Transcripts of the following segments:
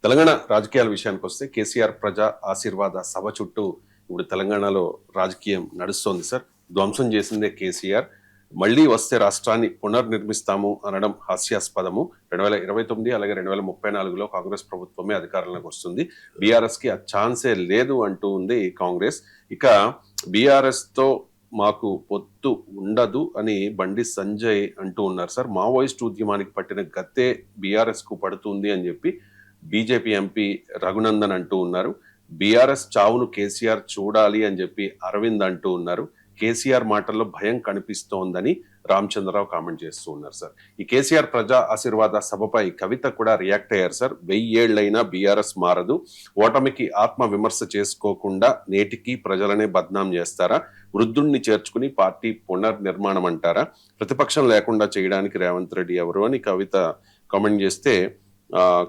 తెలంగాణ రాజకీయాల విషయానికి వస్తే కేసీఆర్ ప్రజా ఆశీర్వాద సభ చుట్టూ ఇప్పుడు తెలంగాణలో రాజకీయం నడుస్తోంది సార్. ధ్వంసం చేసిందే కేసీఆర్, మళ్ళీ వస్తే రాష్ట్రాన్ని పునర్నిర్మిస్తాము అనడం హాస్యాస్పదము. 2029 అలాగే 2034లో కాంగ్రెస్ ప్రభుత్వమే అధికారంలోకి వస్తుంది, బీఆర్ఎస్ కి ఆ ఛాన్సే లేదు అంటూ ఉంది కాంగ్రెస్. ఇక బీఆర్ఎస్ తో మాకు పొత్తు ఉండదు అని బండి సంజయ్ అంటూ ఉన్నారు సార్. మావోయిస్ట్ ఉద్యమానికి పట్టిన గతే బీఆర్ఎస్ కు పడుతుంది అని చెప్పి బీజేపీ ఎంపీ రఘునందన్ అంటూ ఉన్నారు. బీఆర్ఎస్ చావును కేసీఆర్ చూడాలి అని చెప్పి అరవింద్ అంటూ ఉన్నారు. కేసీఆర్ మాటల్లో భయం కనిపిస్తోందని రామచంద్రరావు కామెంట్ చేస్తూ ఉన్నారు సార్. ఈ కేసీఆర్ ప్రజా ఆశీర్వాద సభపై కవిత కూడా రియాక్ట్ అయ్యారు సార్. 1000 ఏళ్లైనా బీఆర్ఎస్ మారదు, ఓటమికి ఆత్మ విమర్శ చేసుకోకుండా నేటికి ప్రజలనే బద్నాం చేస్తారా, వృద్ధుణ్ణి చేర్చుకుని పార్టీ పునర్నిర్మాణం అంటారా, ప్రతిపక్షం లేకుండా చేయడానికి రేవంత్ రెడ్డి ఎవరు అని కవిత కామెంట్ చేస్తే,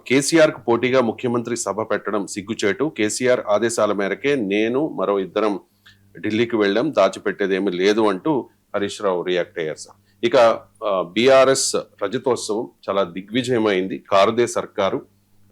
కేసీఆర్ కు పోటీగా ముఖ్యమంత్రి సభ పెట్టడం సిగ్గుచేటు, కేసీఆర్ ఆదేశాల మేరకే నేను మరో ఇద్దరం ఢిల్లీకి వెళ్ళాం, దాచిపెట్టేదేమీ లేదు అంటూ హరీష్ రావు రియాక్ట్ అయ్యారు సార్. ఇక బీఆర్ఎస్ రజతోత్సవం చాలా దిగ్విజయమైంది, కారుదే సర్కారు,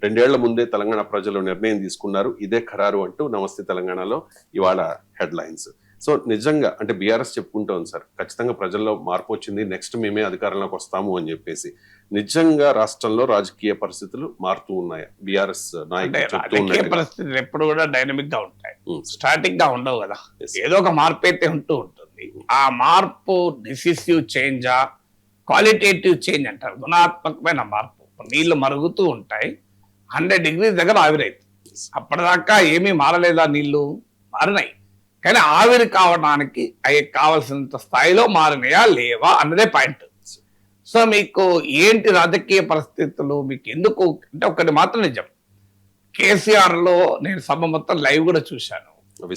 2 ఏళ్ల ముందే తెలంగాణ ప్రజలు నిర్ణయం తీసుకున్నారు, ఇదే ఖరారు అంటూ నమస్తే తెలంగాణలో ఇవాళ హెడ్లైన్స్. సో నిజంగా అంటే బీఆర్ఎస్ చెప్పుకుంటోంది సార్, ఖచ్చితంగా ప్రజల్లో మార్పు వచ్చింది, నెక్స్ట్ మేమే అధికారంలోకి వస్తాము అని చెప్పేసి. నిజంగా రాష్ట్రంలో రాజకీయ పరిస్థితులు మారుతూ ఉన్నాయా? బీఆర్ఎస్ నాయకులు పరిస్థితులు ఎప్పుడు కూడా డైనమిక్ గా ఉంటాయి, స్టాటిక్ గా ఉండవు కదా. ఏదో ఒక మార్పు అయితే ఉంటూ ఉంటుంది. ఆ మార్పు డిసిసివ్ చేంజా, క్వాలిటేటివ్ చేంజ్ అంటారు, గుణాత్మకమైన మార్పు. నీళ్లు మరుగుతూ ఉంటాయి, 100 degrees దగ్గర ఆవిరైతుంది. అప్పటిదాకా ఏమీ మారలేదా, నీళ్లు మారినాయి, కానీ ఆవిరి కావడానికి అవి కావాల్సినంత స్థాయిలో మారినాయా లేవా అన్నదే పాయింట్. సో మీకు ఏంటి రాజకీయ పరిస్థితులు, మీకు ఎందుకు అంటే ఒకటి మాత్రం నిజం, కేసీఆర్ లో నేను సభ మొత్తం లైవ్ కూడా చూశాను.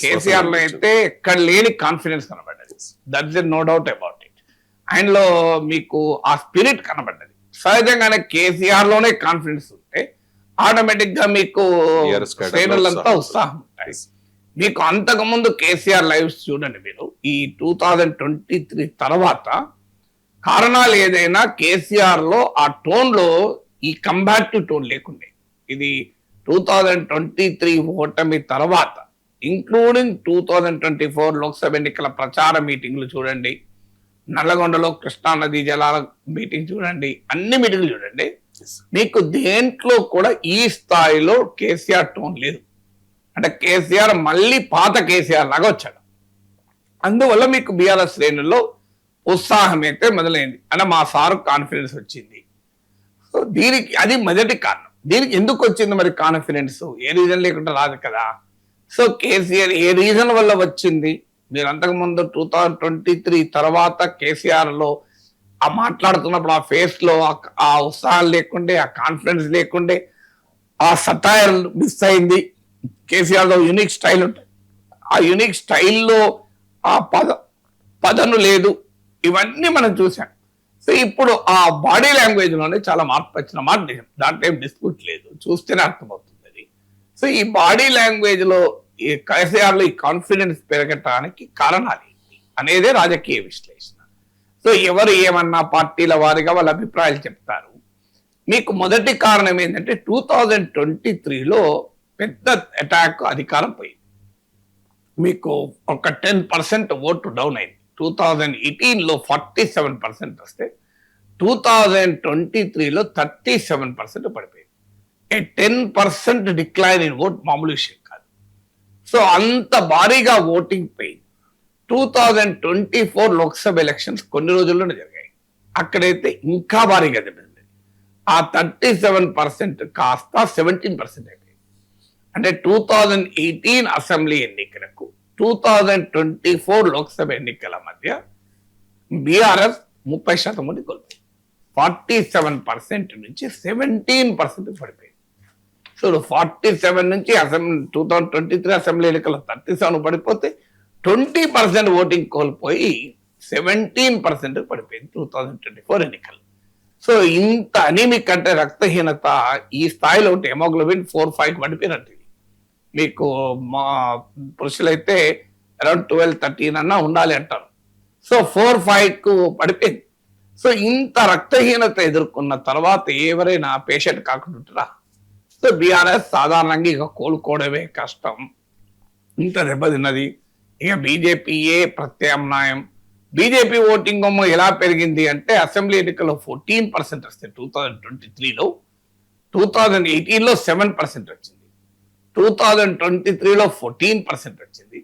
కేసీఆర్ లో అయితే ఎక్కడ లేని కాన్ఫిడెన్స్ కనబడ్డది, that's no doubt about it. ఆయనలో మీకు ఆ స్పిరిట్ కనబడ్డది. సహజంగానే కేసీఆర్ లోనే కాన్ఫిడెన్స్ ఉంటే ఆటోమేటిక్ గా మీకు శ్రేణులంతా ఉత్సాహం ఉంటాయి. మీకు అంతకుముందు కేసీఆర్ లైవ్స్ చూడండి మీరు, ఈ 2023 తర్వాత కారణాలు ఏదైనా కేసీఆర్ లో ఆ టోన్ లో ఈ కంబాటివ్ టోన్ లేకుండే. ఇది 2023 ఓటమి తర్వాత, ఇంక్లూడింగ్ 2024 లోక్సభ ఎన్నికల ప్రచార మీటింగ్లు చూడండి, నల్లగొండలో కృష్ణానది జలాల మీటింగ్ చూడండి, అన్ని మీటింగ్లు చూడండి, మీకు దేంట్లో కూడా ఈ స్థాయిలో కేసీఆర్ టోన్ లేదు. అంటే కేసీఆర్ మళ్ళీ పాత కేసీఆర్ లాగా వచ్చాడు. అందువల్ల మీకు బీఆర్ఎస్ శ్రేణుల్లో ఉత్సాహం అయితే మొదలైంది, అంటే మా సార్ కాన్ఫిడెన్స్ వచ్చింది. సో దీనికి అది మొదటి కారణం. దీనికి ఎందుకు వచ్చింది మరి కాన్ఫిడెన్స్? ఏ రీజన్ లేకుండా రాదు కదా. సో కేసీఆర్ ఏ రీజన్ వల్ల వచ్చింది? మీరు అంతకుముందు 2023 తర్వాత కేసీఆర్ లో ఆ మాట్లాడుతున్నప్పుడు ఆ ఫేస్ లో ఆ ఉత్సాహం లేకుండే, ఆ కాన్ఫిడెన్స్ లేకుండే, ఆ సటైర్ మిస్ అయింది. కేసీఆర్ లో యూనిక్ స్టైల్ ఉంటుంది, ఆ యూనిక్ స్టైల్లో ఆ పదను లేదు, ఇవన్నీ మనం చూసాం. సో ఇప్పుడు ఆ బాడీ లాంగ్వేజ్ లోనే చాలా మార్పు వచ్చిన మాట నిజం, దాంట్లో ఏం డిస్ప్యూట్ లేదు, చూస్తేనే అర్థమవుతుంది అది. సో ఈ బాడీ లాంగ్వేజ్ లో ఈ కేసీఆర్ లో ఈ కాన్ఫిడెన్స్ పెరగటానికి కారణాలు ఏంటి అనేదే రాజకీయ విశ్లేషణ. సో ఎవరు ఏమన్నా పార్టీల వారిగా వాళ్ళ అభిప్రాయాలు చెప్తారు. మీకు మొదటి కారణం ఏంటంటే 2023లో పెద్ద అటాక్ అధికారం పోయింది. మీకు ఒక 10% ఓటు డౌన్ అయింది. 2018లో 47% వస్తే 2023లో 37% పడిపోయింది. 10% డిక్లైన్ ఇన్ ఓట్ మామూలు విషయం కాదు. సో అంత భారీగా ఓటింగ్ పోయింది. 2024 లోక్సభ ఎలక్షన్స్ కొన్ని రోజుల్లోనే జరిగాయి, అక్కడైతే ఇంకా భారీగా జరిగింది. ఆ 37% కాస్త 17% అయిపోయింది. అంటే 2018 అసెంబ్లీ ఎన్నికలకు 2024 లోక్సభ ఎన్నికల మధ్య బీఆర్ఎస్ 30% మంది కోల్పోయింది. 47% నుంచి 17% పడిపోయింది. సో 47 నుంచి 2023 అసెంబ్లీ ఎన్నికల 37 పడిపోతే 20% ఓటింగ్ కోల్పోయి 17% పడిపోయింది 2024 ఎన్నికలు. సో ఇంత అనీమిక్ అంటే రక్తహీనత ఈ స్థాయిలో ఉంటే హెమోగ్లోబిన్ 4-5 పడిపోయినట్టు. మీకు మా పురుషులైతే అరౌండ్ 12-13 అన్నా ఉండాలి అంటారు. సో 4-5కు పడిపోయింది. సో ఇంత రక్తహీనత ఎదుర్కొన్న తర్వాత ఎవరైనా పేషెంట్ కాకుండా ఉంటారా? సో బీఆర్ఎస్ సాధారణంగా ఇక కోలుకోవడమే కష్టం, ఇంత దెబ్బతిన్నది. ఇక బీజేపీయే ప్రత్యామ్నాయం. బీజేపీ ఓటింగ్ ఎలా పెరిగింది అంటే అసెంబ్లీ ఎన్నికల్లో 14% వస్తే 2023లో, 2018లో 7% వచ్చింది, 2023లో 14% వచ్చింది,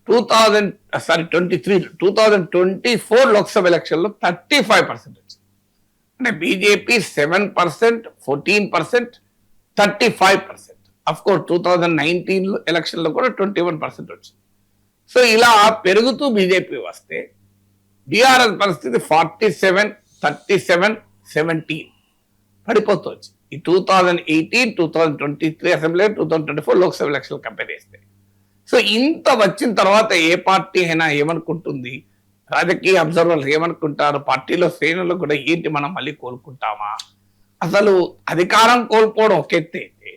2024 లోక్సభ ఎలక్షన్లో 35% వచ్చింది. అంటే బీజేపీ 7%, 14%, 35%. అఫ్ కోర్స్ 2019 ఎలక్షన్లో కూడా 21% వచ్చింది. సో ఇలా పెరుగుతూ బీజేపీ వస్తే బీఆర్ఎస్ పరిస్థితి 47, 37, 17 పడిపోతూ వచ్చింది. ఈ 2018, 2023 అసెంబ్లీ, 2024 లోక్సభ ఎలక్షన్ కంపేర్ చేస్తే. సో ఇంత వచ్చిన తర్వాత ఏ పార్టీ అయినా ఏమనుకుంటుంది, రాజకీయ అబ్జర్వర్లు ఏమనుకుంటారు, పార్టీలో శ్రేణులు కూడా ఏంటి మనం మళ్ళీ కోలుకుంటామా? అసలు అధికారం కోల్పోవడం ఒక ఎత్తే అయితే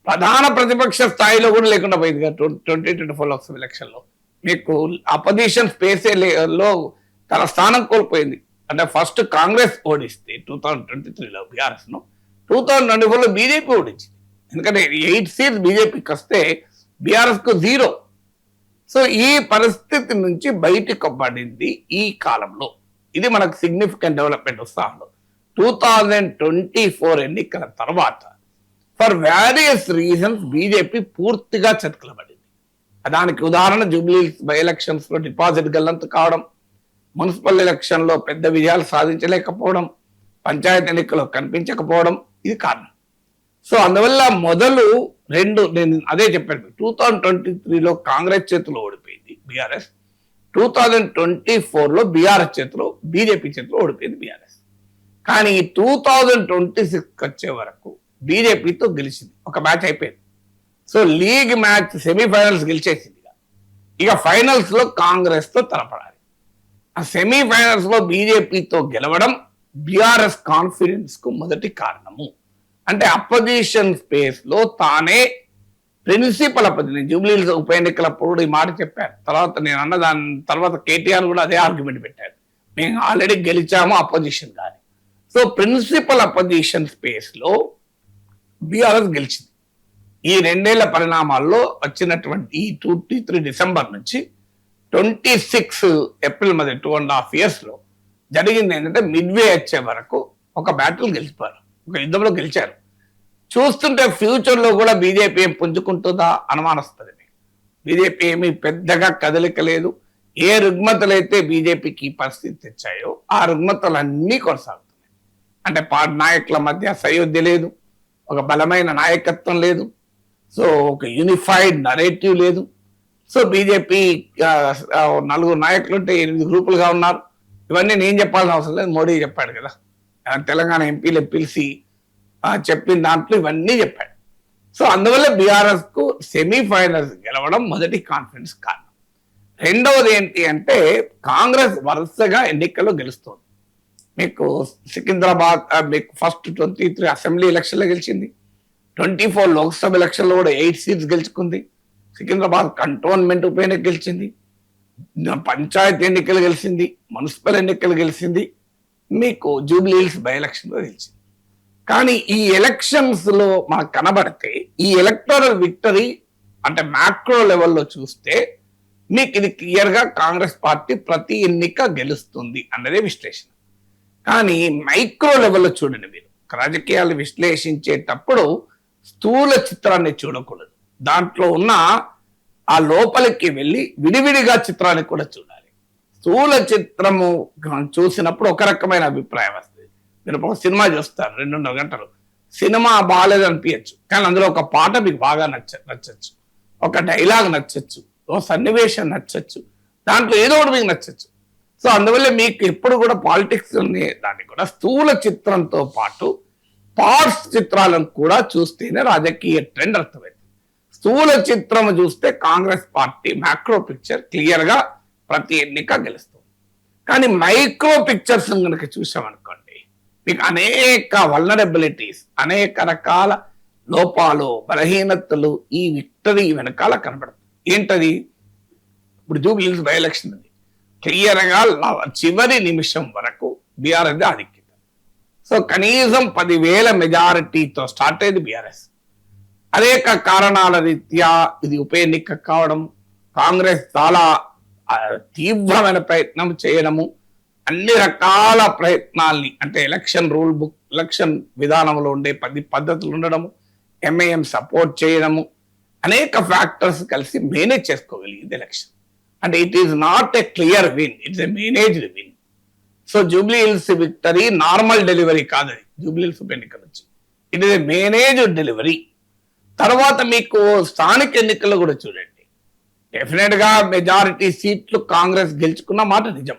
ప్రధాన ప్రతిపక్ష స్థాయిలో కూడా లేకుండా పోయింది కదా 2024 లోక్సభ ఎలక్షన్లో. మీకు అపోజిషన్ స్పేసే లో తన స్థానం కోల్పోయింది. అంటే ఫస్ట్ కాంగ్రెస్ ఓడిస్తే 2023లో బీఆర్ఎస్ ను, 2024లో బీజేపీ ఓడించింది. ఎందుకంటే 8 సీట్స్ బీజేపీకి వస్తే బీఆర్ఎస్ కు 0. సో ఈ పరిస్థితి నుంచి బయటకు పడింది ఈ కాలంలో. ఇది మనకు సిగ్నిఫికెంట్ డెవలప్మెంట్ వస్తా ఉంది. 2024 ఎన్నికల తర్వాత ఫర్ వేరియస్ రీజన్స్ బీజేపీ పూర్తిగా చతికిలబడింది. దానికి ఉదాహరణ జూబ్లీ బై ఎలక్షన్స్ లో డిపాజిట్ గల్లంతు కావడం, మున్సిపల్ ఎలక్షన్ లో పెద్ద విజయాలు సాధించలేకపోవడం, పంచాయతీ ఎన్నికల్లో కనిపించకపోవడం, ఇది కారణం. సో అందువల్ల మొదలు నేను అదే చెప్పాను, 2023లో కాంగ్రెస్ చేతిలో ఓడిపోయింది బీఆర్ఎస్, 2024లో బీఆర్ఎస్ చేతిలో, బీజేపీ చేతిలో ఓడిపోయింది బీఆర్ఎస్. కానీ 2026 వచ్చే వరకు బీజేపీతో గెలిచింది, ఒక మ్యాచ్ అయిపోయింది. సో లీగ్ మ్యాచ్ సెమీఫైనల్స్ గెలిచేసింది. ఇక ఫైనల్స్ లో కాంగ్రెస్ తో తలపడాలి. ఆ సెమీఫైనల్స్ లో బీజేపీతో గెలవడం బీఆర్ఎస్ కాన్ఫిడెన్స్ కు మొదటి కారణము. అంటే అపోజిషన్ స్పేస్ లో తానే ప్రిన్సిపల్ అపోజిషన్, జూబ్లీ ఉప ఎన్నికలప్పుడు ఈ మాట చెప్పారు. తర్వాత నేను అన్న దాని తర్వాత కేటీఆర్ కూడా అదే ఆర్గ్యుమెంట్ పెట్టారు, మేము ఆల్రెడీ గెలిచాము అపోజిషన్ కానీ. సో ప్రిన్సిపల్ అపోజిషన్ స్పేస్ లో బీఆర్ఎస్ గెలిచింది. ఈ 2 ఏళ్ల పరిణామాల్లో వచ్చినటువంటి ఈ 23 డిసెంబర్ నుంచి 26 ఏప్రిల్ మధ్య 2.5 years లో జరిగింది ఏంటంటే మిడ్వే వచ్చే వరకు ఒక బ్యాటిల్ గెలిచిపోయారు, ఒక యుద్ధంలో గెలిచారు. చూస్తుంటే ఫ్యూచర్ లో కూడా బీజేపీ ఏం పుంజుకుంటుందా అనుమానిస్తుంది. బీజేపీ ఏమి పెద్దగా కదలిక లేదు. ఏ రుగ్మతలైతే బీజేపీకి పరిస్థితి తెచ్చాయో ఆ రుగ్మతలన్నీ కొనసాగుతున్నాయి. అంటే నాయకుల మధ్య సయోధ్య లేదు, ఒక బలమైన నాయకత్వం లేదు, సో ఒక యూనిఫైడ్ నరేటివ్ లేదు. సో బీజేపీ 4 నాయకులు ఉంటే 8 గ్రూపులుగా ఉన్నారు. ఇవన్నీ నేను చెప్పాల్సిన అవసరం లేదు, మోడీ చెప్పాడు కదా, తెలంగాణ ఎంపీలు పిలిచి చెప్పిన దాంట్లో ఇవన్నీ చెప్పాడు. సో అందువల్ల బీఆర్ఎస్ కు సెమీఫైనల్స్ గెలవడం మొదటి కాన్ఫిడెన్స్ కారణం. రెండవది ఏంటి అంటే కాంగ్రెస్ వరుసగా ఎన్నికల్లో గెలుస్తుంది. మీకు సికింద్రాబాద్ మీకు ఫస్ట్ 23 అసెంబ్లీ ఎలక్షన్లో గెలిచింది, 24 లోక్సభ ఎలక్షన్లో కూడా 8 సీట్స్ గెలుచుకుంది, సికింద్రాబాద్ కంటోన్మెంట్ ఉప ఎన్నిక గెలిచింది, పంచాయతీ ఎన్నికలు గెలిచింది, మున్సిపల్ ఎన్నికలు గెలిచింది, మీకు జూబ్లీ హిల్స్ బై ఎలక్షన్లో గెలిచింది. కానీ ఈ ఎలక్షన్స్ లో మనకు కనబడితే ఈ ఎలక్టోరల్ విక్టరీ అంటే మ్యాక్రో లెవెల్లో చూస్తే మీకు ఇది క్లియర్ గా కాంగ్రెస్ పార్టీ ప్రతి ఎన్నిక గెలుస్తుంది అన్నదే విశ్లేషణ. కానీ మైక్రో లెవెల్లో చూడండి, మీరు రాజకీయాలు విశ్లేషించేటప్పుడు స్థూల చిత్రాన్ని చూడకూడదు, దాంట్లో ఉన్న ఆ లోపలికి వెళ్ళి విడివిడిగా చిత్రాన్ని కూడా చూడాలి. స్థూల చిత్రము చూసినప్పుడు ఒక రకమైన అభిప్రాయం వస్తుంది. మీరు ఒక సినిమా చూస్తారు 2.5 గంటలు, సినిమా బాగాలేదు అనిపించచ్చు, కానీ అందులో ఒక పాట మీకు బాగా నచ్చచ్చు, ఒక డైలాగ్ నచ్చచ్చు, ఒక సన్నివేశం నచ్చచ్చు, దాంట్లో ఏదో ఒకటి మీకు నచ్చచ్చు. సో అందువల్ల మీకు ఎప్పుడు కూడా పాలిటిక్స్ దాన్ని కూడా స్థూల చిత్రంతో పాటు పార్ట్స్ చిత్రాలను కూడా చూస్తేనే రాజకీయ ట్రెండ్ అర్థమైంది. స్థూల చిత్రం చూస్తే Congress party macro picture clear గా ప్రతి ఎన్నిక గెలుస్తుంది. కానీ మైక్రో పిక్చర్స్ కనుక చూసామనుకోండి, మీకు అనేక వల్నరబిలిటీస్, అనేక రకాల లోపాలు, బలహీనతలు ఈ విక్టరీ వెనకాల కనబడుతుంది. ఏంటది? ఇప్పుడు జూబ్లీ హిల్స్ బై ఎలక్షన్ ఉంది, క్లియర్ గా చివరి నిమిషం వరకు బీఆర్ఎస్ ఆధిక్యత. సో కనీసం 10,000 మెజారిటీతో స్టార్ట్ అయ్యేది బీఆర్ఎస్. అనేక కారణాల రీత్యా ఇది ఉప ఎన్నిక కావడం, కాంగ్రెస్ చాలా తీవ్రమైన ప్రయత్నం చేయడము, అన్ని రకాల ప్రయత్నాల్ని అంటే ఎలక్షన్ రూల్ బుక్, ఎలక్షన్ విధానంలో ఉండే 10 పద్ధతులు ఉండడము, ఎంఐఎం సపోర్ట్ చేయడము, అనేక ఫ్యాక్టర్స్ కలిసి మేనేజ్ చేసుకోగలిగింది ఎలక్షన్. అంటే it is not a clear win, it's a managed win. So Jubilee hills victory normal delivery కాదు, అది జూబ్లీ హిల్స్ ఉప ఎన్నిక నుంచి it is a managed delivery. తర్వాత మీకు స్థానిక ఎన్నికల్లో కూడా చూడండి, డెఫినెట్ గా మెజారిటీ సీట్లు కాంగ్రెస్ గెలుచుకున్న మాట నిజం,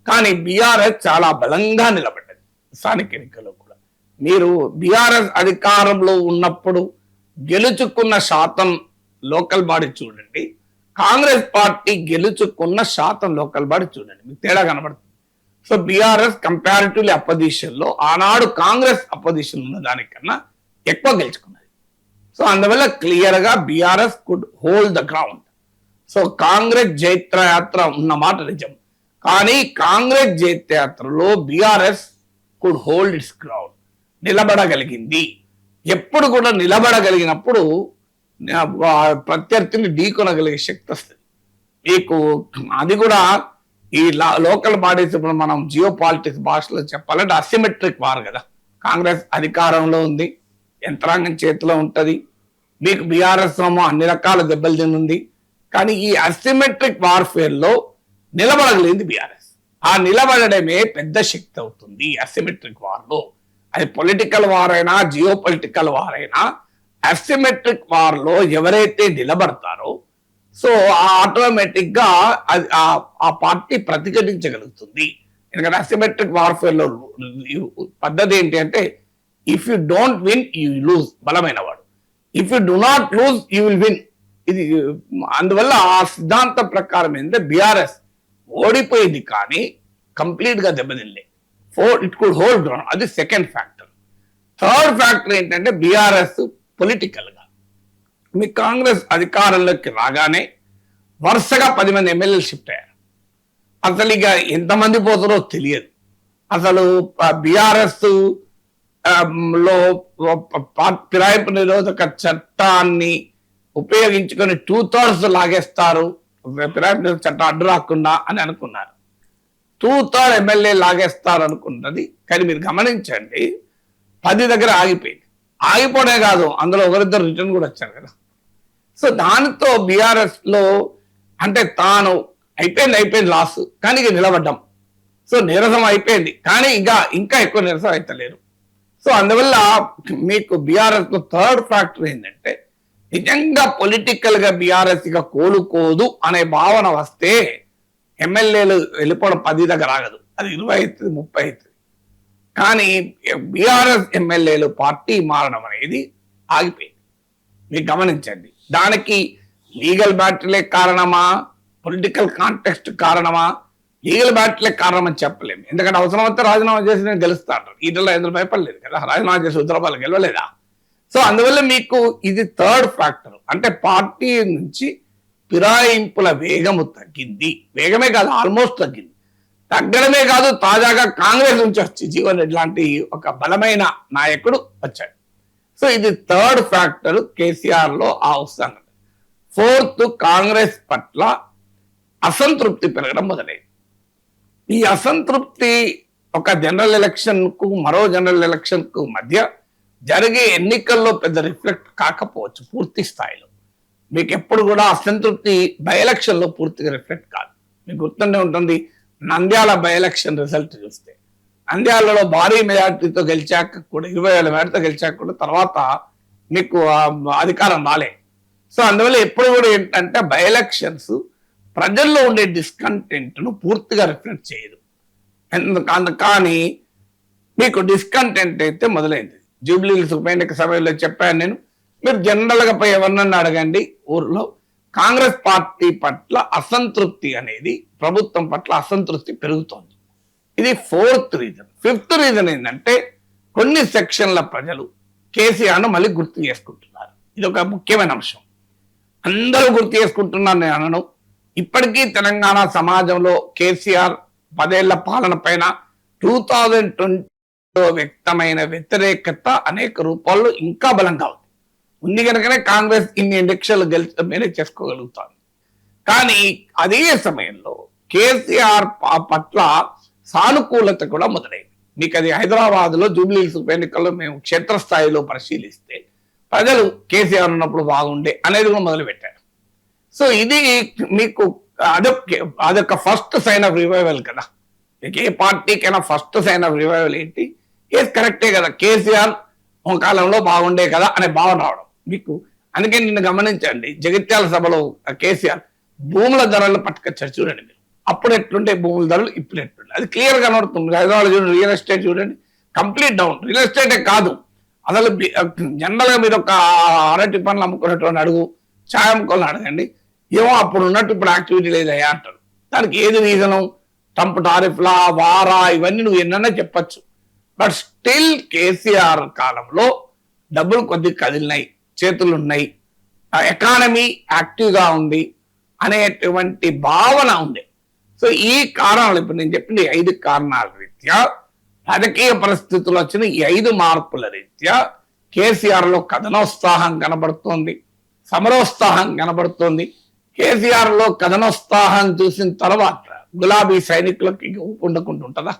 కానీ బీఆర్ఎస్ చాలా బలంగా నిలబడ్డది స్థానిక ఎన్నికల్లో కూడా. మీరు బీఆర్ఎస్ అధికారంలో ఉన్నప్పుడు గెలుచుకున్న శాతం లోకల్ బాడీ చూడండి, కాంగ్రెస్ పార్టీ గెలుచుకున్న శాతం లోకల్ బాడీ చూడండి, మీకు తేడా కనబడుతుంది. సో బీఆర్ఎస్ కంపారిటివ్లీ అపోజిషన్ లో ఆనాడు కాంగ్రెస్ అపోజిషన్ ఉన్న దానికన్నా ఎక్కువ గెలుచుకున్నది. సో అందువల్ల క్లియర్ గా BRS could hold the ground. So Congress జైత్రయాత్ర ఉన్న మాట నిజం, కానీ కాంగ్రెస్ జైత్రయాత్రలో BRS could hold its ground, నిలబడగలిగింది. ఎప్పుడు కూడా నిలబడగలిగినప్పుడు ప్రత్యర్థిని ఢీకొనగలిగే శక్తి వస్తుంది మీకు. అది కూడా ఈ లోకల్ బాడీస్, ఇప్పుడు మనం జియో పాలిటిక్స్ భాషలో చెప్పాలంటే అసిమెట్రిక్ వార్ కదా. కాంగ్రెస్ అధికారంలో ఉంది, యంత్రాంగం చేతిలో ఉంటది, మీకు బీఆర్ఎస్ ఏమో అన్ని రకాల దెబ్బలు తినుంది, కానీ ఈ అసిమెట్రిక్ వార్ఫేర్ లో నిలబడగలిగింది బీఆర్ఎస్. ఆ నిలబడమే పెద్ద శక్తి అవుతుంది అసిమెట్రిక్ వార్ లో. అది పొలిటికల్ వార్ అయినా జియో పొలిటికల్ వార్ అయినా అసిమెట్రిక్ వార్ లో ఎవరైతే నిలబడతారో సో ఆటోమేటిక్ గా ఆ పార్టీ ప్రతిఘటించగలుగుతుంది. ఎందుకంటే అసిమెట్రిక్ వార్ఫేర్ లో పద్ధతి ఏంటి అంటే, if you don't win you lose, బలమైన వాడు. If you do not lose you will win. ఇది అందువల్ల ఆ సిద్ధాంతం ప్రకారం ఏంటంటే బీఆర్ఎస్ ఓడిపోయింది కానీ కంప్లీట్ గా దెబ్బతిల్లే. It could hold ground. అది సెకండ్ ఫ్యాక్టర్. థర్డ్ ఫ్యాక్టర్ ఏంటంటే బీఆర్ఎస్ పొలిటికల్ గా మీ కాంగ్రెస్ అధికారంలోకి రాగానే వరుసగా 10 మంది ఎమ్మెల్యేలు షిఫ్ట్ అయ్యారు. అసలు ఇక ఎంతమంది పోతారో తెలియదు. అసలు బీఆర్ఎస్ లో ఫిరాయింపు నిరోధక చట్టాన్ని ఉపయోగించుకొని 2/3 లాగేస్తారు, ఫిరాయింపు నిరోధక చట్టం అడ్డు రాకుండా అని అనుకున్నారు. 2/3 ఎమ్మెల్యే లాగేస్తారు అనుకున్నది, కానీ మీరు గమనించండి 10 దగ్గర ఆగిపోయింది. ఆగిపోవడే కాదు, అందులో ఒకరిద్దరు రిటర్న్ కూడా వచ్చారు కదా. సో దానితో బీఆర్ఎస్ లో అంటే తాను అయిపోయింది లాస్, కానీ ఇక నిలబడ్డాం. సో నీరసం అయిపోయింది, కానీ ఇంకా ఎక్కువ నీరసం అయితలేరు. సో అందువల్ల మీకు బీఆర్ఎస్ లో థర్డ్ ఫ్యాక్టర్ ఏంటంటే, నిజంగా పొలిటికల్ గా బీఆర్ఎస్ ఇక కోలుకోదు అనే భావన వస్తే ఎమ్మెల్యేలు వెళ్ళిపోవడం 10 దగ్గర ఆగదు, అది 20 అవుతుంది, 30 అవుతుంది. కానీ బీఆర్ఎస్ ఎమ్మెల్యేలు పార్టీ మారడం అనేది ఆగిపోయింది. మీరు గమనించండి, దానికి లీగల్ బ్యాటిలే కారణమా, పొలిటికల్ కాంటెక్స్ట్ కారణమా? లీగల్ బ్యాటిలే కారణం అని చెప్పలేము. ఎందుకంటే అవసరమైతే రాజీనామా చేసి నేను గెలుస్తాను, ఈటల ఎందుకు భయపడలేదు కదా, రాజీనామా చేసి హుజరాబాద్ గెలవలేదా? సో అందువల్ల మీకు ఇది థర్డ్ ఫ్యాక్టర్. అంటే పార్టీ నుంచి ఫిరాయింపుల వేగము తగ్గింది. వేగమే కాదు, ఆల్మోస్ట్ తగ్గింది. తగ్గడమే కాదు, తాజాగా కాంగ్రెస్ నుంచి వచ్చి జీవన్ రెడ్డి లాంటి ఒక బలమైన నాయకుడు వచ్చాడు. సో ఇది థర్డ్ ఫ్యాక్టర్ కేసీఆర్ లో ఆ ఉత్సాహం. ఫోర్త్, కాంగ్రెస్ పట్ల అసంతృప్తి పెరగడం మొదలైంది. ఈ అసంతృప్తి ఒక జనరల్ ఎలక్షన్ కు మరో జనరల్ ఎలక్షన్ కు మధ్య జరిగే ఎన్నికల్లో పెద్ద రిఫ్లెక్ట్ కాకపోవచ్చు పూర్తి స్థాయిలో. మీకు ఎప్పుడు కూడా అసంతృప్తి బై ఎలక్షన్ లో పూర్తిగా రిఫ్లెక్ట్ కాదు. మీకు గుర్తుండే ఉంటుంది, నంద్యాల బై ఎలక్షన్ రిజల్ట్ చూస్తే నంద్యాలలో భారీ మెజార్టీతో గెలిచాక కూడా 20,000 మేరతో గెలిచాక కూడా తర్వాత మీకు అధికారం రాలే. సో అందువల్ల ఎప్పుడు కూడా ఏంటంటే బై ఎలక్షన్స్ ప్రజల్లో ఉండే డిస్కంటెంట్ ను పూర్తిగా రిఫ్లెక్ట్ చేయదు. కానీ మీకు డిస్కంటెంట్ అయితే మొదలైంది. జూబ్లీ హిల్స్ ఉప ఎన్నిక సమయంలో చెప్పాను నేను, మీరు జనరల్ గా పోయి ఎవరినన్నా అడగండి ఊర్లో, కాంగ్రెస్ పార్టీ పట్ల అసంతృప్తి అనేది, ప్రభుత్వం పట్ల అసంతృప్తి పెరుగుతోంది. ఇది ఫోర్త్ రీజన్. ఫిఫ్త్ రీజన్ ఏంటంటే, కొన్ని సెక్షన్ల ప్రజలు కేసీఆర్ను మళ్ళీ గుర్తు చేసుకుంటున్నారు. ఇది ఒక ముఖ్యమైన అంశం. అందరూ గుర్తు చేసుకుంటున్నారు నేను అనను. ఇప్పటికీ తెలంగాణ సమాజంలో కేసీఆర్ 10 ఏళ్ల పాలన పైన 2020లో వ్యక్తమైన వ్యతిరేకత అనేక రూపాల్లో ఇంకా బలంగా ఉంది. ఉంది కనుకనే కాంగ్రెస్ ఇన్ని ఎలక్షన్లు మేనేజ్ చేసుకోగలుగుతాను. కానీ అదే సమయంలో కేసీఆర్ పట్ల సానుకూలత కూడా మొదలైంది. మీకు అది హైదరాబాద్ లో జూబ్లీహిల్స్ ఉప ఎన్నికల్లో మేము క్షేత్రస్థాయిలో పరిశీలిస్తే ప్రజలు కేసీఆర్ ఉన్నప్పుడు బాగుండే అనేది కూడా మొదలు పెట్టారు. సో ఇది మీకు అదొక ఫస్ట్ సైన్ ఆఫ్ రివైవల్ కదా. మీకు ఏ పార్టీకైనా ఫస్ట్ సైన్ ఆఫ్ రివైవల్ ఏంటి? కరెక్టే కదా, కేసీఆర్ ఒక కాలంలో బాగుండే కదా అనే భావన రావడం మీకు. అందుకే నిన్ను గమనించండి, జగిత్యాల సభలో కేసీఆర్ భూముల ధరలు పట్టుకొచ్చారు చూడండి మీరు. అప్పుడు ఎట్లుంటే భూముల ధరలు ఇప్పుడు ఎట్లుండే అది క్లియర్ గా కనబడుతుంది. హైదరాబాద్ చూడండి, రియల్ ఎస్టేట్ చూడండి, కంప్లీట్ డౌన్. రియల్ ఎస్టేటే కాదు, అసలు జనరల్ గా మీరు ఒక అరటి పనులు అమ్ముకునేటువంటి అడుగు, ఛాయ్ అమ్ముకోవాలని అడగండి, ఏమో అప్పుడు ఉన్నట్టు ఇప్పుడు యాక్టివిటీ లేదయ్యా అంటారు. దానికి ఏది రీజను? ట్రంప్ టారిఫ్లా, వారా, ఇవన్నీ నువ్వు ఎన్నైనా చెప్పచ్చు. బట్ స్టిల్ కేసీఆర్ కాలంలో డబ్బులు కొద్దిగా కదిలినాయి, చేతులు ఉన్నాయి, ఎకానమీ యాక్టివ్ గా ఉంది అనేటువంటి భావన ఉంది. సో ఈ కారణాలు ఇప్పుడు నేను చెప్పిన 5 కారణాల రీత్యా, రాజకీయ పరిస్థితులు వచ్చిన ఈ 5 మార్పుల రీత్యా కేసీఆర్ లో కథనోత్సాహం కనబడుతోంది, సమరోత్సాహం కనబడుతోంది. కేసీఆర్ లో కథనోత్సాహం చూసిన తర్వాత గులాబీ సైనికులకి ఉండకుండా ఉంటుందా?